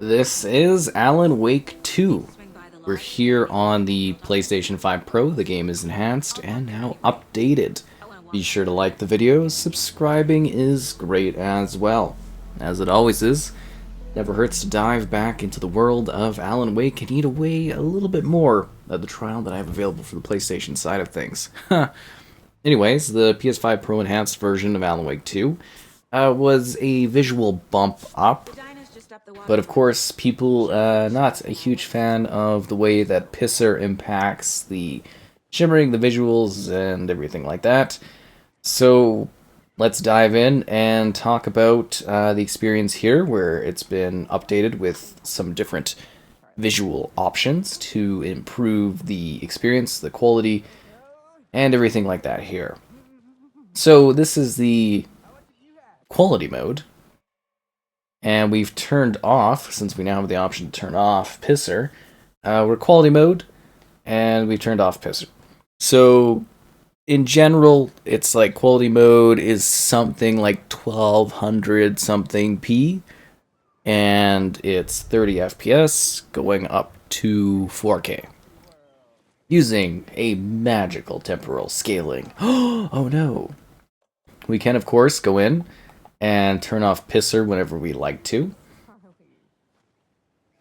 This is Alan Wake 2. We're here on the PlayStation 5 Pro. The game is enhanced and now updated. Be sure to like the video. Subscribing is great as well. As it always is, never hurts to dive back into the world of Alan Wake and eat away a little bit more of the trial that I have available for the PlayStation side of things. Anyways, the PS5 Pro enhanced version of Alan Wake 2 was a visual bump up. But of course, people not a huge fan of the way that Pisser impacts the shimmering, the visuals, and everything like that. So let's dive in and talk about the experience here, where it's been updated with some different visual options to improve the experience, the quality, and everything like that here. So this is the quality mode. And we've turned off, since we now have the option to turn off Pisser, we're quality mode, and we've turned off Pisser. So, in general, it's like quality mode is something like 1200 something p, and it's 30 FPS going up to 4K. Using a magical temporal scaling. Oh no! We can, of course, go in and turn off Pisser whenever we like to.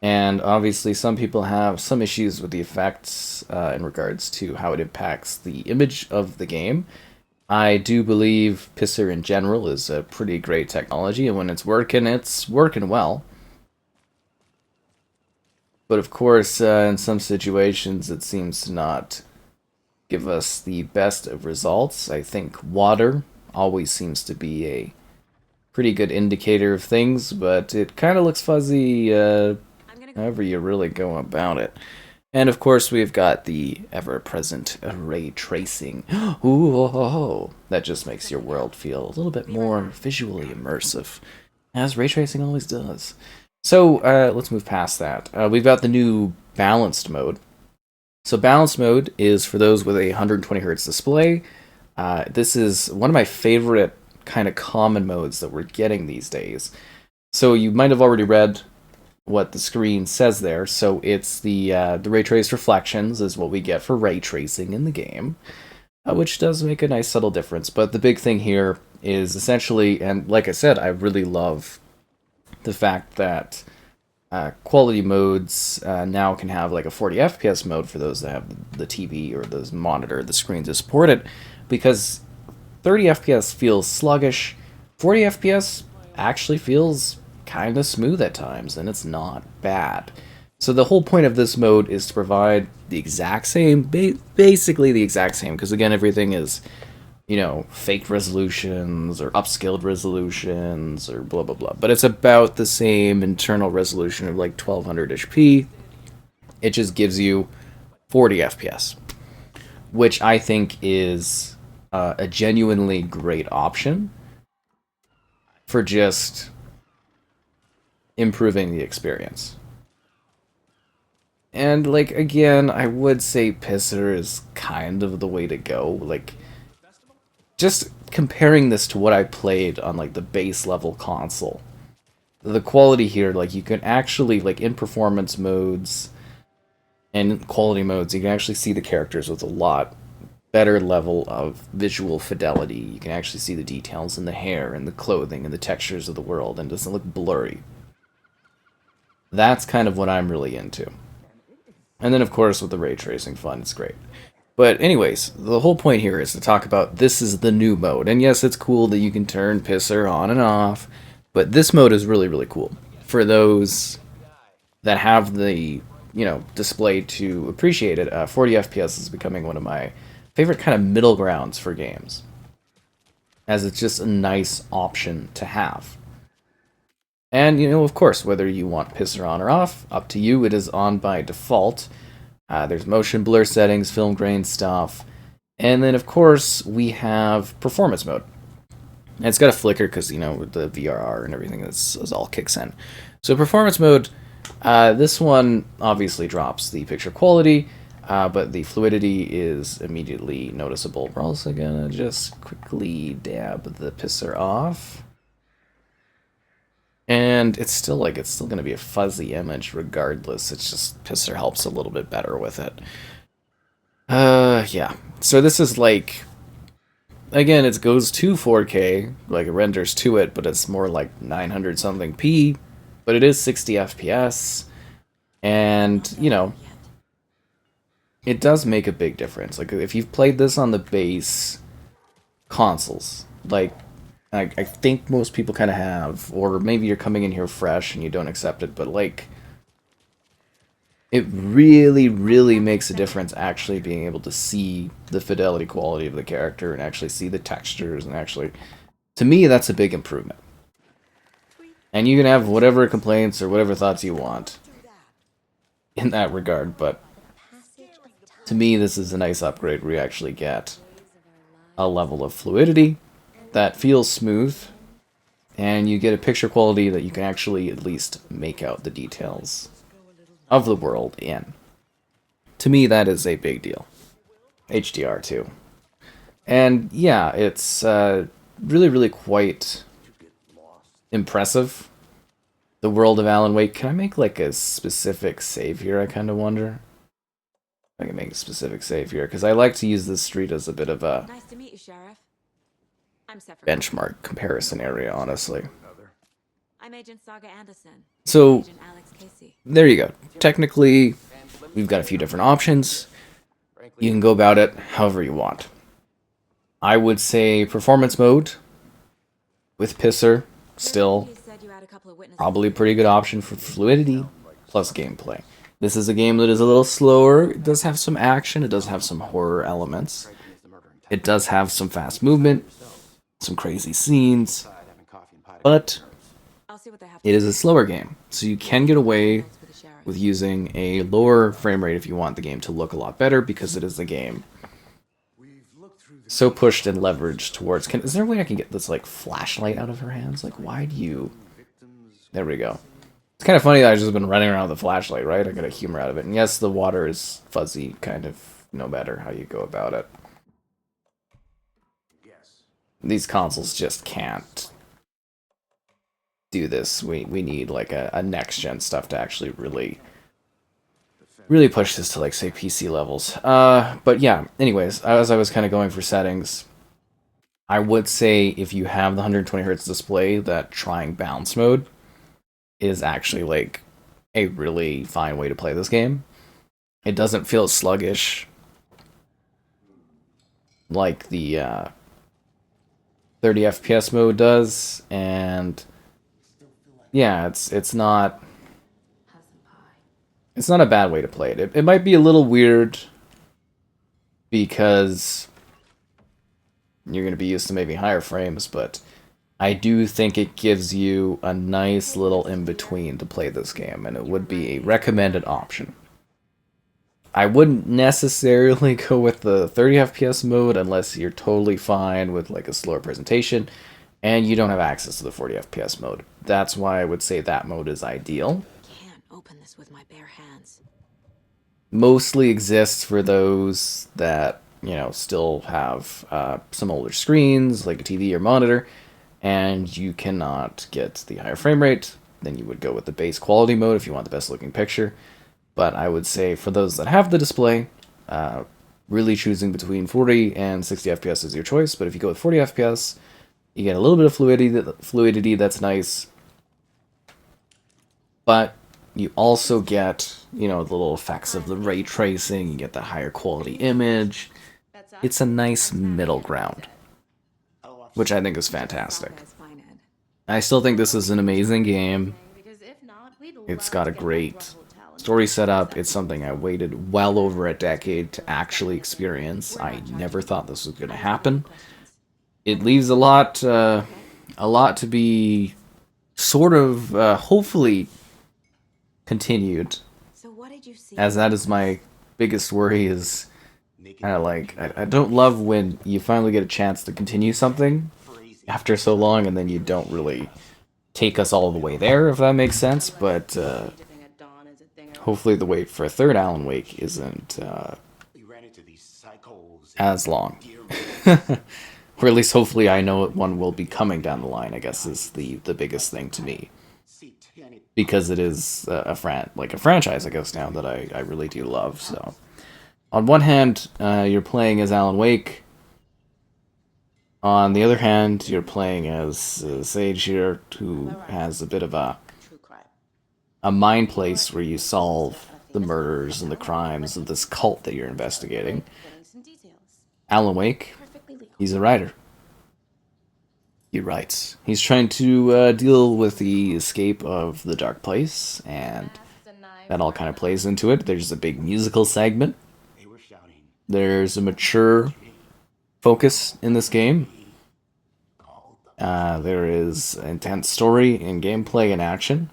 And obviously some people have some issues with the effects in regards to how it impacts the image of the game. I do believe Pisser in general is a pretty great technology, and when it's working well. But of course, in some situations it seems to not give us the best of results. I think water always seems to be a pretty good indicator of things, but it kind of looks fuzzy however you really go about it. And of course, we've got the ever-present ray tracing. Ooh, oh, oh, oh. That just makes your world feel a little bit more visually immersive, as ray tracing always does. So let's move past that. We've got the new balanced mode. So balanced mode is for those with a 120 hertz display. This is one of my favorite kind of common modes that we're getting these days. So you might have already read what the screen says there. So it's the ray trace reflections is what we get for ray tracing in the game, which does make a nice subtle difference. But the big thing here is essentially, and like I said, I really love the fact that quality modes now can have like a 40 FPS mode for those that have the TV or the monitor, the screen to support it, because 30 FPS feels sluggish. 40 FPS actually feels kind of smooth at times, and it's not bad. So the whole point of this mode is to provide the exact same, basically the exact same, because again, everything is, you know, fake resolutions or upscaled resolutions or blah blah blah. But it's about the same internal resolution of like 1200-ish p. It just gives you 40 FPS, which I think is a genuinely great option for just improving the experience. And, like, again, I would say Pisser is kind of the way to go. Like, just comparing this to what I played on, like, the base level console. The quality here, like, you can actually, like, in performance modes and quality modes, you can actually see the characters with a lot better level of visual fidelity. You can actually see the details in the hair and the clothing and the textures of the world, and it doesn't look blurry. That's kind of what I'm really into. And then of course with the ray tracing fun, it's great. But anyways, the whole point here is to talk about this is the new mode. And yes, it's cool that you can turn Pisser on and off, but this mode is really, really cool for those that have the, you know, display to appreciate it. 40 FPS is becoming one of my favorite kind of middle grounds for games, as it's just a nice option to have. And, you know, of course, whether you want Pisser on or off, up to you. It is on by default. There's motion blur settings, film grain stuff, and then, of course, we have performance mode. And it's got a flicker because, you know, with the VRR and everything is all kicks in. So performance mode, this one obviously drops the picture quality, but the fluidity is immediately noticeable. We're also gonna just quickly dab the Pisser off. And it's still gonna be a fuzzy image regardless. It's just Pisser helps a little bit better with it. Yeah. So this is like, again, it goes to 4K, like it renders to it, but it's more like 900 something p, but it is 60 FPS, and it does make a big difference. Like if you've played this on the base consoles, like I think most people kind of have, or maybe you're coming in here fresh and you don't accept it, but like it really, really makes a difference actually being able to see the fidelity quality of the character and actually see the textures and actually, to me, that's a big improvement. And you can have whatever complaints or whatever thoughts you want in that regard, but to me, this is a nice upgrade where you actually get a level of fluidity that feels smooth, and you get a picture quality that you can actually at least make out the details of the world in. To me, that is a big deal. HDR too. And yeah, it's really, really quite impressive. The world of Alan Wake. Can I make like a specific save here, I kind of wonder? I can make a specific save here, because I like to use this street as a bit of a Nice to meet you, Sheriff. I'm benchmark comparison area, honestly. I'm Agent Saga Anderson. So, Agent Alex Casey. there you go. Technically, we've got a few different options. You can go about it however you want. I would say performance mode with Pisser, still You said you had a couple of witnesses. probably a pretty good option for fluidity plus gameplay. This is a game that is a little slower. It does have some action. It does have some horror elements. It does have some fast movement, some crazy scenes, but I'll see what they have. it is a slower game, so you can get away with using a lower frame rate if you want the game to look a lot better, because it is a game so pushed and leveraged towards... Is there a way I can get this, like, flashlight out of her hands? Like, why do you... There we go. It's kind of funny that I've just been running around with a flashlight, right? I got a humor out of it. And yes, the water is fuzzy, kind of, no matter how you go about it. These consoles just can't do this. We need, like, a next-gen stuff to actually really push this to, like, say, PC levels. But yeah, anyways, as I was kind of going for settings, I would say if you have the 120 Hz display, that trying bounce mode is actually, like, a really fine way to play this game. It doesn't feel sluggish like the 30 FPS mode does, and yeah, it's not a bad way to play it. It might be a little weird because you're going to be used to maybe higher frames, but I do think it gives you a nice little in-between to play this game, and it would be a recommended option. I wouldn't necessarily go with the 30 FPS mode unless you're totally fine with like a slower presentation and you don't have access to the 40 FPS mode. That's why I would say that mode is ideal. Can't open this with my bare hands. Mostly exists for those that, still have some older screens, like a TV or monitor, and you cannot get the higher frame rate. Then you would go with the base quality mode if you want the best looking picture. But I would say for those that have the display, really choosing between 40 and 60 FPS is your choice. But if you go with 40 FPS, you get a little bit of fluidity that's nice. But you also get, the little effects of the ray tracing. You get the higher quality image. It's a nice middle ground, which I think is fantastic. I still think this is an amazing game. It's got a great story setup. It's something I waited well over a decade to actually experience. I never thought this was going to happen. It leaves a lot to be sort of hopefully continued, as that is my biggest worry. Is kind of like I don't love when you finally get a chance to continue something after so long and then you don't really take us all the way there, if that makes sense. But hopefully the wait for a third Alan Wake isn't as long. Or at least hopefully I know one will be coming down the line, I guess, is the biggest thing to me. because it is a franchise, I guess now that I really do love. So on one hand, you're playing as Alan Wake. On the other hand, you're playing as Sage here, who has a bit of a mind place where you solve the murders and the crimes of this cult that you're investigating. Alan Wake, he's a writer. He writes. He's trying to deal with the escape of the dark place, and that all kind of plays into it. There's a big musical segment. There's a mature focus in this game. There is intense story and gameplay and action.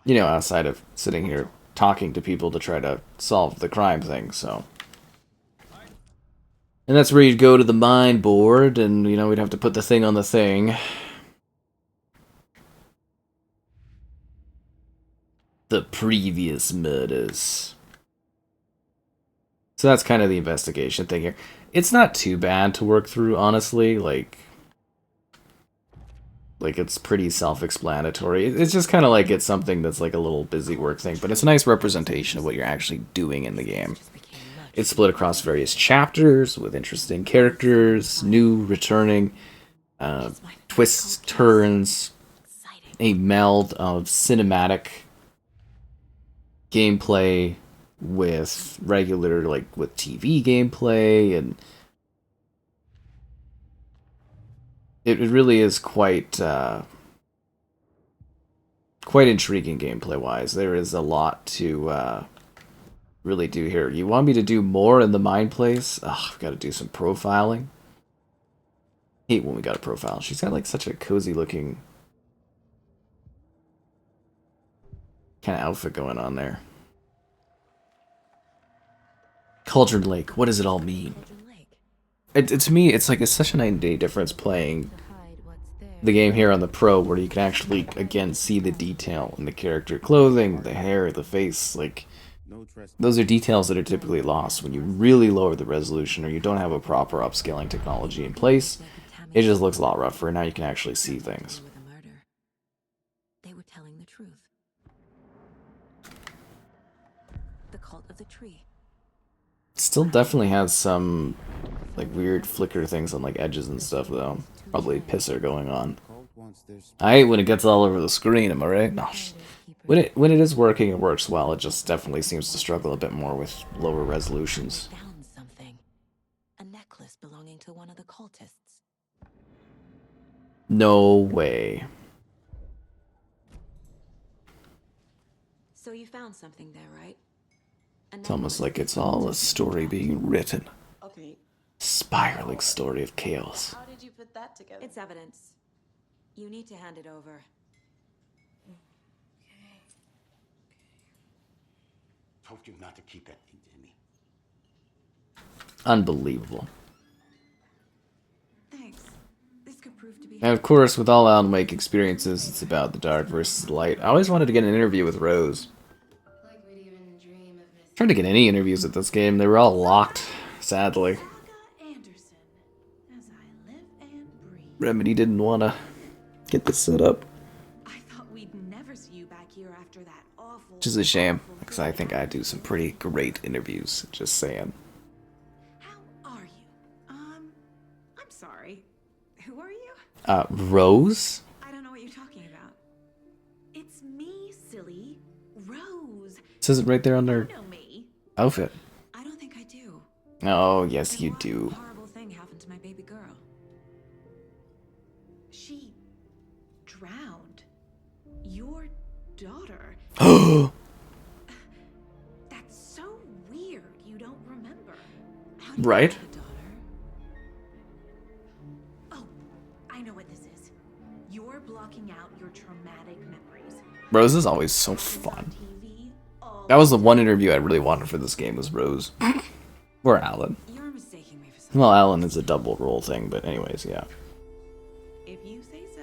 You know, outside of sitting here talking to people to try to solve the crime thing, so. And that's where you'd go to the mind board, and, you know, we'd have to put the thing on the thing. The previous murders. So that's kind of the investigation thing here. It's not too bad to work through, honestly. Like it's pretty self-explanatory. It's just kind of like it's something that's like a little busy work thing, but it's a nice representation of what you're actually doing in the game. It's split across various chapters with interesting characters, new, returning, twists, turns, a meld of cinematic gameplay with regular, like, with TV gameplay, and it really is quite intriguing gameplay-wise. There is a lot to really do here. You want me to do more in the mind place? Ugh, I've got to do some profiling. Hate when we got a profile. She's got like such a cozy looking kind of outfit going on there. Cauldron Lake. What does it all mean? To me, it's like it's such a night and day difference playing the game here on the Pro, where you can actually again see the detail in the character clothing, the hair, the face. Like, those are details that are typically lost when you really lower the resolution or you don't have a proper upscaling technology in place. It just looks a lot rougher. Now you can actually see things. They were telling the truth. The cult of the tree. Still definitely has some like weird flicker things on like edges and stuff though. Probably pisser going on. I hate when it gets all over the screen, am I right? No. When it is working, it works well. It just definitely seems to struggle a bit more with lower resolutions. Found something. A necklace belonging to one of the cultists. No way. So you found something there, right? It's almost like it's all a story being written. Okay. Spiraling story of chaos. How did you put that together? It's evidence. You need to hand it over. Told you not to keep that thing to me. Unbelievable. Thanks. This could prove to be. And of course, with all Alan Wake experiences, it's about the dark versus the light. I always wanted to get an interview with Rose. Trying to get any interviews at this game, they were all locked, sadly. Saga Anderson, as I live and breathe. Remedy didn't want to get this set up. I thought we'd never see you back here after that awful. Which is a shame, because I think I do some pretty great interviews, just saying. How are you? I'm sorry. Who are you? Rose? I don't know what you're talking about. It's me, silly. Rose. It says it right there on their You know me. outfit. I don't think I do. Oh, yes you What do. horrible thing happened to my baby girl? She drowned. Your daughter. That's so weird. You don't remember. How do you Right. have a daughter? Oh, I know what this is. You're blocking out your traumatic memories. Rose is always so fun. TV, all That was the one interview I really wanted for this game, was Rose. Or Alan. You're mistaking me for something. Well, Alan is a double role thing, but anyways, yeah. if you say so.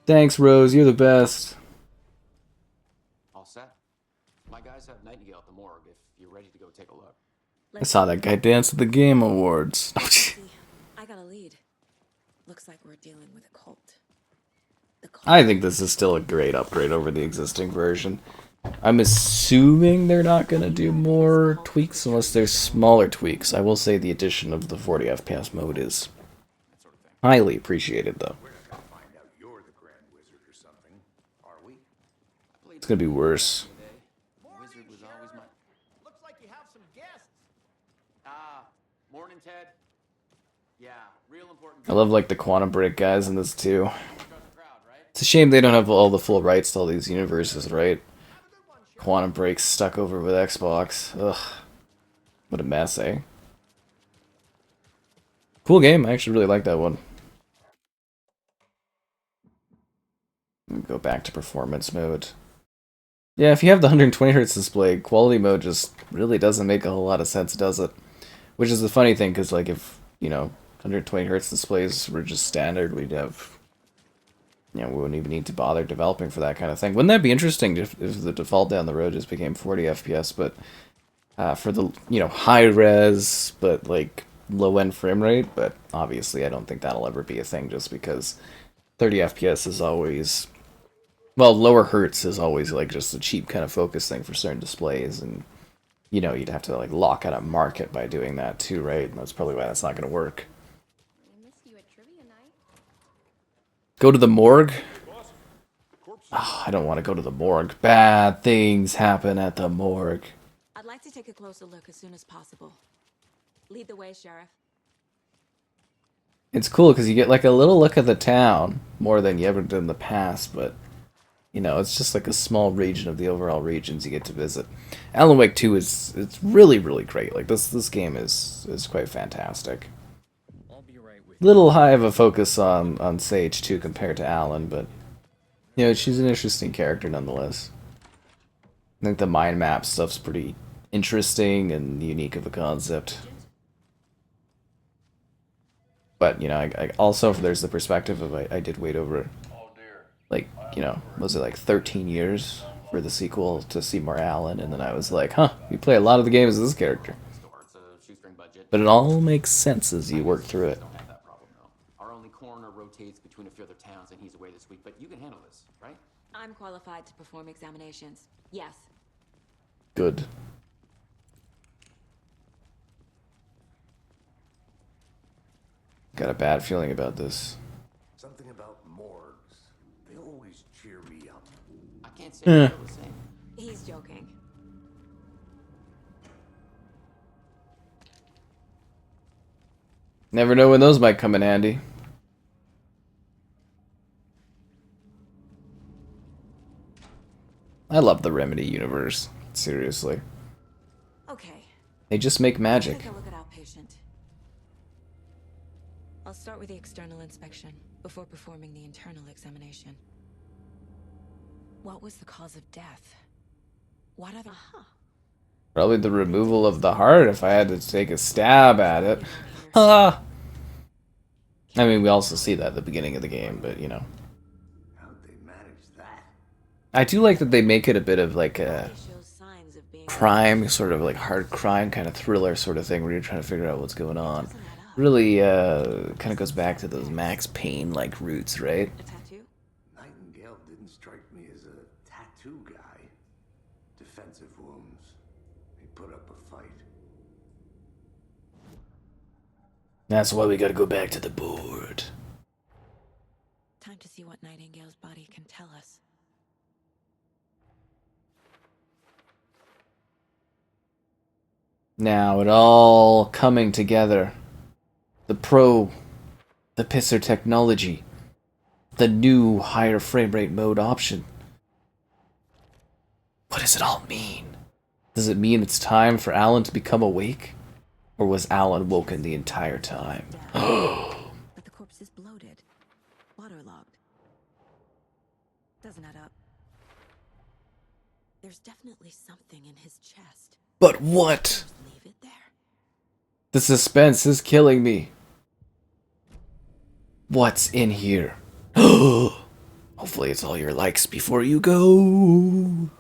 Thanks, Rose. You're the best. All set. My guys have Nightingale at the morgue if you're ready to go take a look. I saw that guy dance at the Game Awards. I got a lead. Looks like we're dealing with a cult. The cult. I think this is still a great upgrade over the existing version. I'm assuming they're not going to do more tweaks unless there's smaller tweaks. I will say the addition of the 40 FPS mode is highly appreciated, though. Find out you're the Grand Wizard or something, are we? It's going to be worse. Wizard was always my... Looks like you have some guests. Ah, morning, Ted. Yeah, real important... I love like the Quantum Break guys in this too. Crowd, right? It's a shame they don't have all the full rights to all these universes, right? Quantum Break's stuck over with Xbox. Ugh. What a mess, eh? Cool game. I actually really like that one. Go back to performance mode. Yeah, if you have the 120Hz display, quality mode just really doesn't make a whole lot of sense, does it? Which is the funny thing, because like if, 120Hz displays were just standard, we'd have... we wouldn't even need to bother developing for that kind of thing. Wouldn't that be interesting if the default down the road just became 40 FPS, but for the, high res, but like low end frame rate? But obviously I don't think that'll ever be a thing just because 30 FPS is always, well, lower hertz is always like just a cheap kind of focus thing for certain displays, and you'd have to like lock out a market by doing that too, right? And that's probably why that's not going to work. Go to the morgue? Oh, I don't want to go to the morgue. Bad things happen at the morgue. I'd like to take a closer look as soon as possible. Lead the way, Sheriff. It's cool because you get like a little look at the town more than you ever did in the past, but it's just like a small region of the overall regions you get to visit. Alan Wake 2 it's really, really great. Like this game is quite fantastic. Little high of a focus on Sage 2 compared to Alan, but she's an interesting character nonetheless. I think the mind map stuff's pretty interesting and unique of a concept. But I also there's the perspective of I did wait over like was it like 13 years for the sequel to see more Alan, and then I was like, you play a lot of the game as this character. But it all makes sense as you work through it. Coroner rotates between a few other towns and he's away this week, but you can handle this, right? I'm qualified to perform examinations. Yes. Good. Got a bad feeling about this. Something about morgues. They always cheer me up. I can't say I feel the same. He's joking. Never know when those might come in handy. I love the Remedy universe. Seriously. Okay. They just make magic. Take a look at outpatient. I'll start with the external inspection before performing the internal examination. What was the cause of death? What other... Probably the removal of the heart if I had to take a stab at it. I mean, we also see that at the beginning of the game, but How'd they manage that? I do like that they make it a bit of like a crime, sort of like hard crime kind of thriller sort of thing where you're trying to figure out what's going on. Really kind of goes back to those Max Payne like roots, right? A tattoo? Nightingale didn't strike me as a tattoo guy. Defensive wounds. He put up a fight. That's why we gotta go back to the board. Time to see what Nightingale's body can tell us. Now it all coming together. The Pro, the pisser technology, the new higher frame rate mode option. What does it all mean? Does it mean it's time for Alan to become awake? Or was Alan woken the entire time? But the corpse is bloated, waterlogged. Doesn't add up. There's definitely something in his chest. But what? Just leave it there. The suspense is killing me. What's in here? Hopefully it's all your likes before you go.